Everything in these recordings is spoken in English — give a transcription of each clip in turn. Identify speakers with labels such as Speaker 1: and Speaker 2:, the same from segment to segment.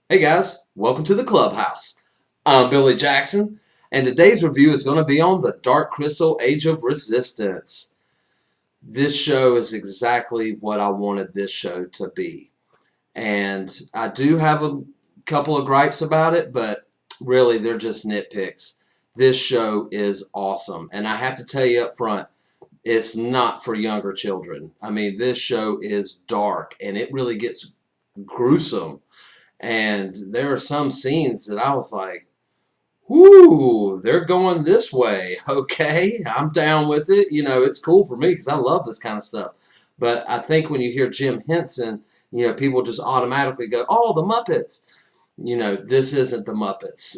Speaker 1: Hey guys, welcome to the clubhouse. I'm Billy Jackson, and today's review is going to be on the Dark Crystal Age of Resistance. This show is exactly what I wanted this show to be. And I do have a couple of gripes about it, but really they're just nitpicks. This show is awesome, and I have to tell you up front, it's not for younger children. I mean, this show is dark, and it really gets gruesome. And there are some scenes that I was like, whoo, they're going this way. Okay, I'm down with it. It's cool for me because I love this kind of stuff. But I think when you hear Jim Henson, people just automatically go, oh, the Muppets. This isn't the Muppets.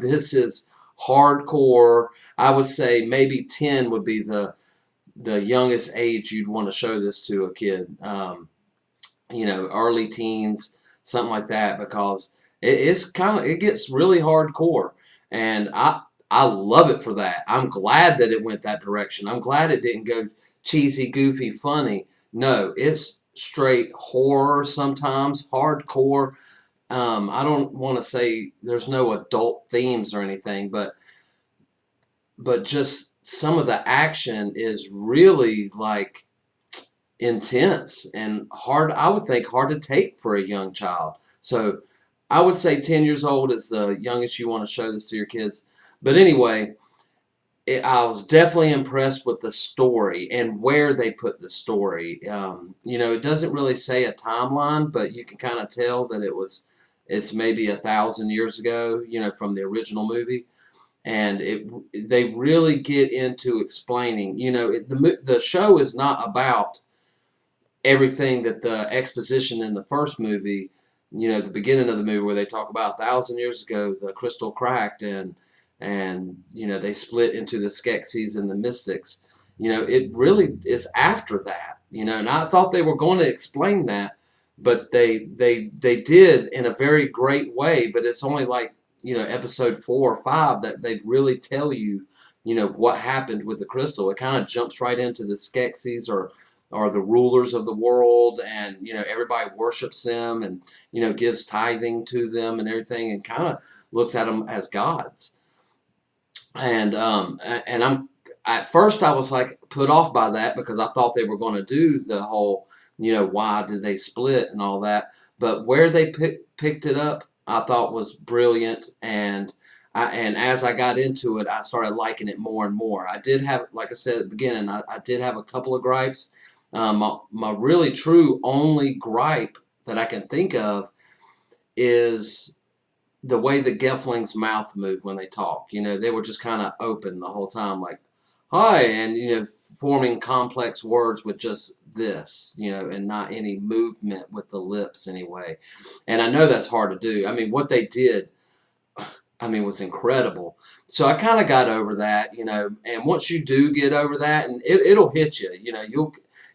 Speaker 1: This is hardcore. I would say maybe 10 would be the youngest age you'd want to show this to a kid. Early teens, something like that, because it gets really hardcore, and I love it for that. I'm glad that it went that direction. I'm glad it didn't go cheesy, goofy, funny. No, it's straight horror sometimes, hardcore. I don't want to say there's no adult themes or anything, but just some of the action is really like intense and hard. I would think hard to take for a young child. So I would say 10 years old is the youngest you want to show this to your kids. But anyway, I was definitely impressed with the story and where they put the story. It doesn't really say a timeline, but you can kind of tell that it's maybe 1,000 years ago, from the original movie. And they really get into explaining. The show is not about everything that the exposition in the first movie, the beginning of the movie where they talk about 1,000 years ago the crystal cracked and they split into the Skeksis and the Mystics. It really is after that. And I thought they were going to explain that, but they did in a very great way. But it's only like episode 4 or 5 that they really tell you what happened with the crystal. It kind of jumps right into the Skeksis or the rulers of the world, and everybody worships them and gives tithing to them and everything, and kind of looks at them as gods. And I'm at first I was like put off by that because I thought they were going to do the whole why did they split and all that, but where they picked it up I thought was brilliant. And as I got into it, I started liking it more and more. I did have, like I said at the beginning, I did have a couple of gripes. My really true only gripe that I can think of is the way the Gelfling's mouth moved when they talk. They were just kind of open the whole time, like, hi, and, forming complex words with just this, and not any movement with the lips anyway. And I know that's hard to do. I mean, what they did, was incredible. So I kind of got over that, and once you do get over that, and it'll hit you,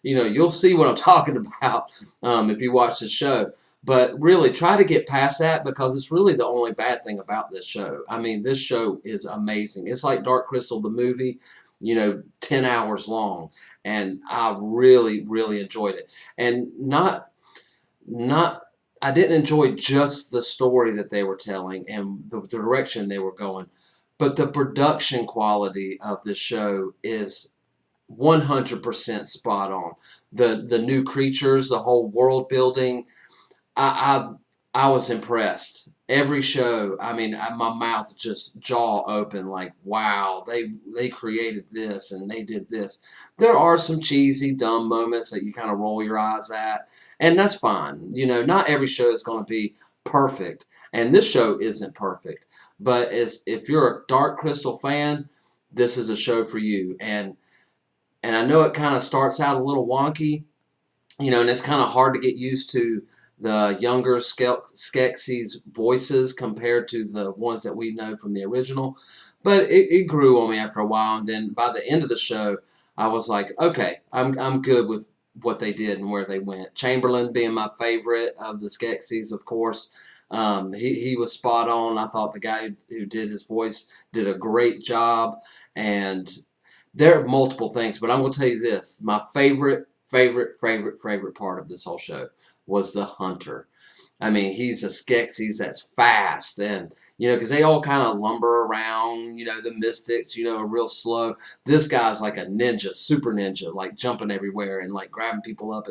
Speaker 1: you'll see what I'm talking about if you watch the show. But really, try to get past that because it's really the only bad thing about this show. I mean, this show is amazing. It's like Dark Crystal, the movie, 10 hours long, and I really, really enjoyed it. And not I didn't enjoy just the story that they were telling and the direction they were going, but the production quality of the show is 100% spot on. The new creatures, the whole world building, I I was impressed. Every show, my mouth just jaw open, like, wow, they created this and they did this. There are some cheesy, dumb moments that you kind of roll your eyes at, and that's fine. Not every show is going to be perfect, and this show isn't perfect. But if you're a Dark Crystal fan, this is a show for you. And I know it kind of starts out a little wonky, and it's kind of hard to get used to the younger Skeksis voices compared to the ones that we know from the original. But it grew on me after a while, and then by the end of the show, I was like, okay, I'm good with what they did and where they went. Chamberlain being my favorite of the Skeksis, of course. He was spot on. I thought the guy who did his voice did a great job, and there are multiple things, but I'm going to tell you this. My favorite part of this whole show was the hunter. I mean, he's a Skeksis that's fast, and because they all kind of lumber around. The Mystics, are real slow. This guy's like a ninja, super ninja, like jumping everywhere and like grabbing people up,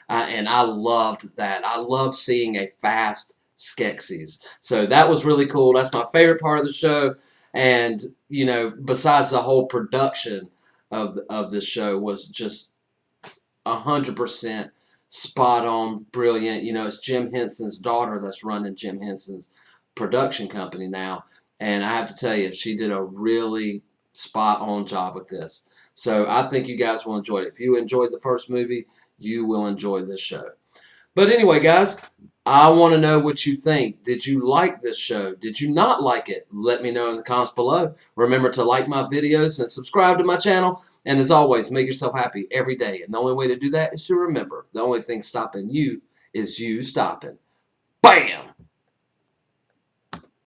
Speaker 1: and I loved that. I loved seeing a fast Skeksis. So that was really cool. That's my favorite part of the show, and besides the whole production of the show was just 100% spot on, brilliant. It's Jim Henson's daughter that's running Jim Henson's production company now, and I have to tell you, she did a really spot on job with this. So I think you guys will enjoy it. If you enjoyed the first movie, you will enjoy this show. But anyway, guys, I want to know what you think. Did you like this show? Did you not like it? Let me know in the comments below. Remember to like my videos and subscribe to my channel. And as always, make yourself happy every day. And the only way to do that is to remember the only thing stopping you is you stopping. Bam!